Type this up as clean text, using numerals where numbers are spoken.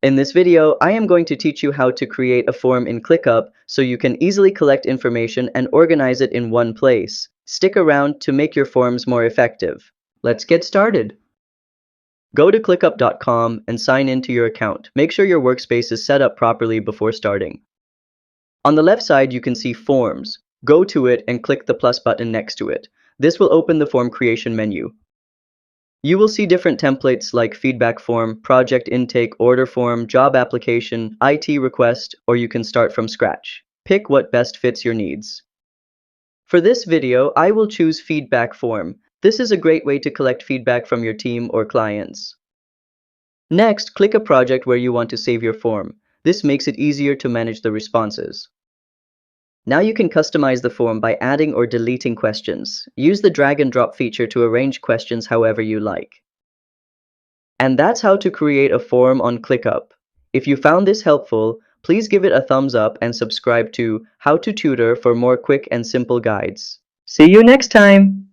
In this video, I am going to teach you how to create a form in ClickUp so you can easily collect information and organize it in one place. Stick around to make your forms more effective. Let's get started. Go to clickup.com and sign into your account. Make sure your workspace is set up properly before starting. On the left side, you can see Forms. Go to it and click the plus button next to it. This will open the form creation menu. You will see different templates like feedback form, project intake, order form, job application, IT request, or you can start from scratch. Pick what best fits your needs. For this video, I will choose feedback form. This is a great way to collect feedback from your team or clients. Next, click a project where you want to save your form. This makes it easier to manage the responses. Now you can customize the form by adding or deleting questions. Use the drag and drop feature to arrange questions however you like. And that's how to create a form on ClickUp. If you found this helpful, please give it a thumbs up and subscribe to How to Tutor for more quick and simple guides. See you next time!